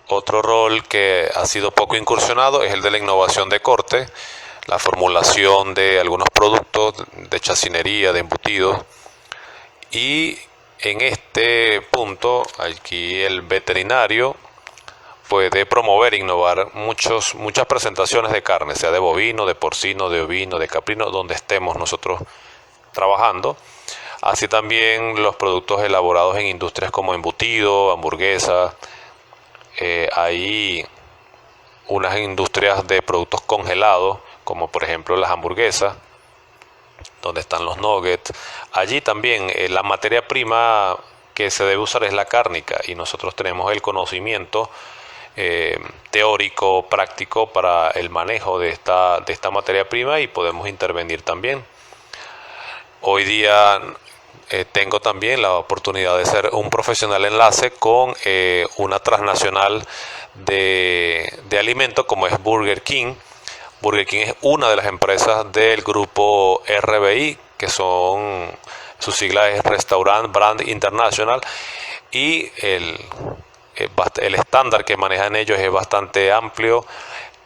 Otro rol que ha sido poco incursionado es el de la innovación de corte, la formulación de algunos productos de chacinería, de embutidos, y en este punto aquí el veterinario puede promover e innovar muchas presentaciones de carne, sea de bovino, de porcino, de ovino, de caprino, donde estemos nosotros trabajando. Así también los productos elaborados en industrias como embutido, hamburguesa. Hay unas industrias de productos congelados, como por ejemplo las hamburguesas, donde están los nuggets. Allí también la materia prima que se debe usar es la cárnica, y nosotros tenemos el conocimiento teórico, práctico para el manejo de esta materia prima, y podemos intervenir también. Hoy día tengo también la oportunidad de ser un profesional enlace con una transnacional de alimentos como es Burger King. Burger King es una de las empresas del grupo RBI, que su sigla es Restaurant Brand International, y el estándar que manejan ellos es bastante amplio.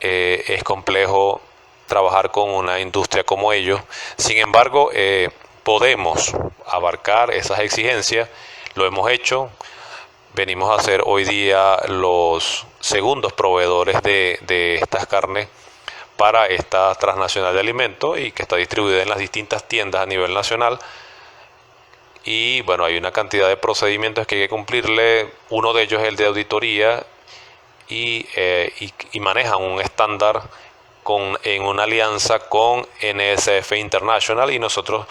Es complejo trabajar con una industria como ellos. Sin embargo, podemos abarcar esas exigencias. Lo hemos hecho. Venimos a ser hoy día los segundos proveedores de estas carnes para esta transnacional de alimentos, y que está distribuida en las distintas tiendas a nivel nacional. Y bueno, hay una cantidad de procedimientos que hay que cumplirle. Uno de ellos es el de auditoría, y manejan un estándar en una alianza con NSF International, y nosotros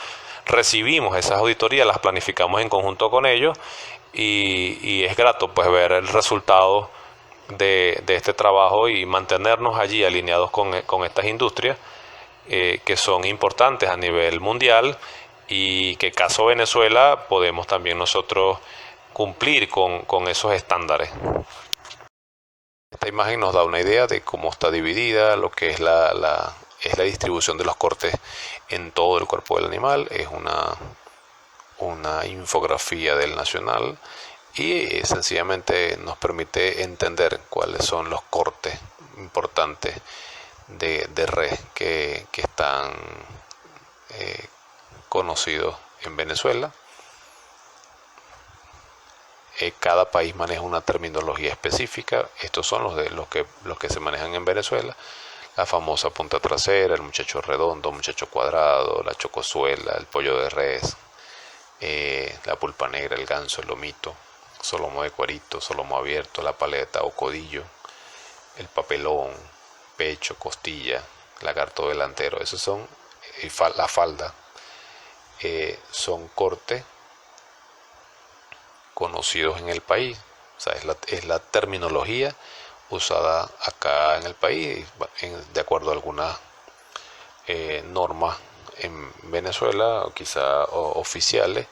recibimos esas auditorías, las planificamos en conjunto con ellos, y es grato pues ver el resultado de este trabajo y mantenernos allí alineados con estas industrias que son importantes a nivel mundial, y que caso Venezuela podemos también nosotros cumplir con esos estándares. Esta imagen nos da una idea de cómo está dividida lo que es la distribución de los cortes en todo el cuerpo del animal. Es una infografía del Nacional, y sencillamente nos permite entender cuáles son los cortes importantes de res que están conocidos en Venezuela. Cada país maneja una terminología específica. Estos son los que se manejan en Venezuela: la famosa punta trasera, el muchacho redondo, muchacho cuadrado, la chocosuela, el pollo de res, la pulpa negra, el ganso, el lomito, solomo de cuarito, solomo abierto, la paleta o codillo, el papelón, pecho, costilla, lagarto delantero. Esos son la falda. Son cortes conocidos en el país. O sea, es la terminología usada acá en el país, de acuerdo a algunas normas en Venezuela, quizá oficiales,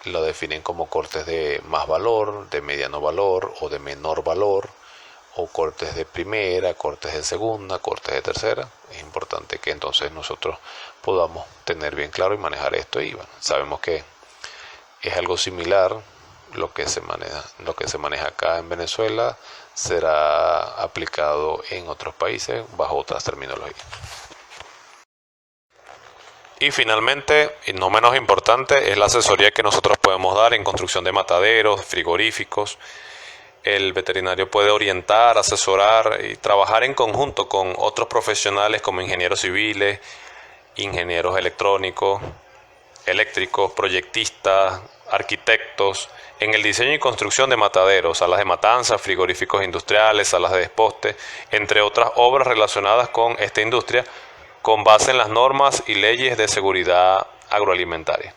lo definen como cortes de más valor, de mediano valor o de menor valor, o cortes de primera, cortes de segunda, cortes de tercera. Es importante que entonces nosotros podamos tener bien claro y manejar esto, y bueno, sabemos que es algo similar. Lo que se maneja acá en Venezuela será aplicado en otros países bajo otras terminologías. Y finalmente, y no menos importante, es la asesoría que nosotros podemos dar en construcción de mataderos, frigoríficos. El veterinario puede orientar, asesorar y trabajar en conjunto con otros profesionales como ingenieros civiles, ingenieros electrónicos, eléctricos, proyectistas, arquitectos, en el diseño y construcción de mataderos, salas de matanza, frigoríficos industriales, salas de desposte, entre otras obras relacionadas con esta industria, con base en las normas y leyes de seguridad agroalimentaria.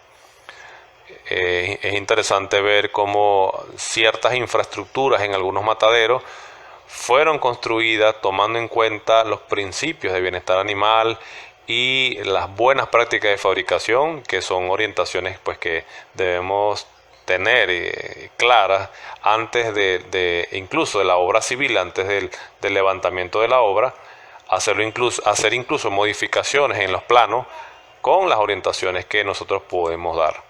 Es interesante ver cómo ciertas infraestructuras en algunos mataderos fueron construidas tomando en cuenta los principios de bienestar animal y las buenas prácticas de fabricación, que son orientaciones pues que debemos tener claras antes incluso de la obra civil, antes del levantamiento de la obra, hacer incluso modificaciones en los planos con las orientaciones que nosotros podemos dar.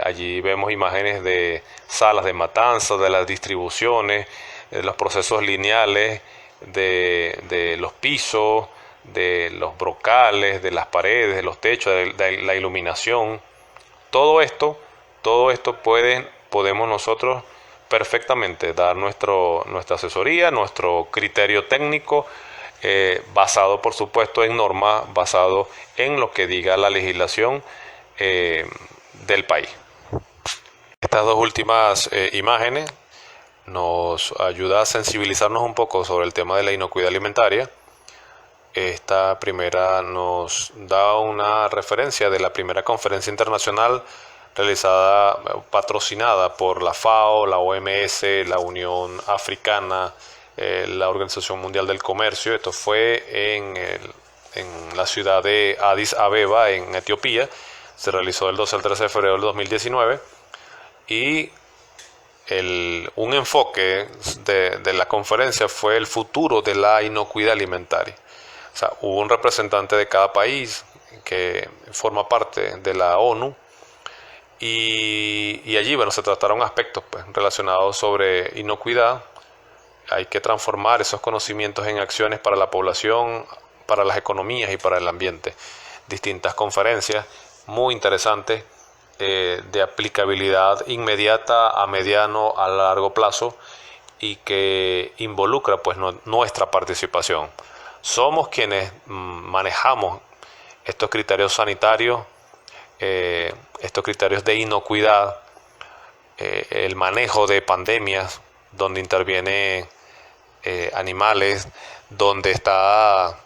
Allí vemos imágenes de salas de matanza, de las distribuciones, de los procesos lineales, de los pisos, de los brocales, de las paredes, de los techos, de la iluminación. Todo esto, podemos nosotros perfectamente dar nuestra asesoría, nuestro criterio técnico, basado por supuesto en normas, basado en lo que diga la legislación del país. Estas dos últimas imágenes nos ayuda a sensibilizarnos un poco sobre el tema de la inocuidad alimentaria. Esta primera nos da una referencia de la primera conferencia internacional realizada, patrocinada por la FAO, la OMS, la Unión Africana, la Organización Mundial del Comercio. Esto fue en la ciudad de Addis Abeba, en Etiopía. Se realizó del 12 al 13 de febrero del 2019 y un enfoque de la conferencia fue el futuro de la inocuidad alimentaria. O sea, hubo un representante de cada país que forma parte de la ONU y allí, bueno, se trataron aspectos pues, relacionados sobre inocuidad. Hay que transformar esos conocimientos en acciones para la población, para las economías y para el ambiente. Distintas conferencias muy interesantes, de aplicabilidad inmediata, a mediano, a largo plazo, y que involucra pues nuestra participación. Somos quienes manejamos estos criterios sanitarios, estos criterios de inocuidad, el manejo de pandemias, donde intervienen animales, donde está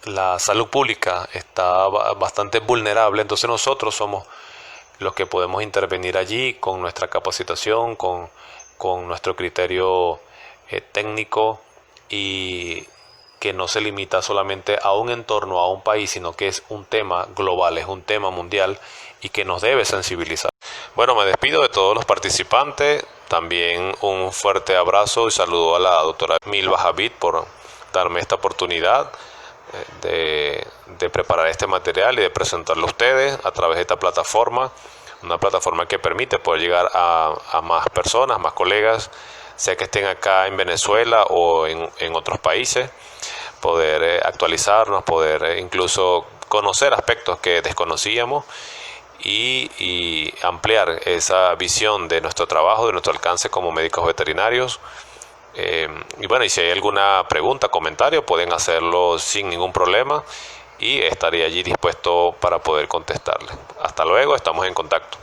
la salud pública, está bastante vulnerable. Entonces nosotros somos los que podemos intervenir allí con nuestra capacitación, con nuestro criterio técnico, y que no se limita solamente a un entorno, a un país, sino que es un tema global, es un tema mundial y que nos debe sensibilizar. Bueno, me despido de todos los participantes. También un fuerte abrazo y saludo a la doctora Milva Javid por darme esta oportunidad de preparar este material y de presentarlo a ustedes a través de esta plataforma, una plataforma que permite poder llegar a más personas, más colegas, sea que estén acá en Venezuela o en otros países, poder actualizarnos, poder incluso conocer aspectos que desconocíamos y ampliar esa visión de nuestro trabajo, de nuestro alcance como médicos veterinarios. Y bueno, y si hay alguna pregunta, comentario, pueden hacerlo sin ningún problema y estaré allí dispuesto para poder contestarles. Hasta luego, estamos en contacto.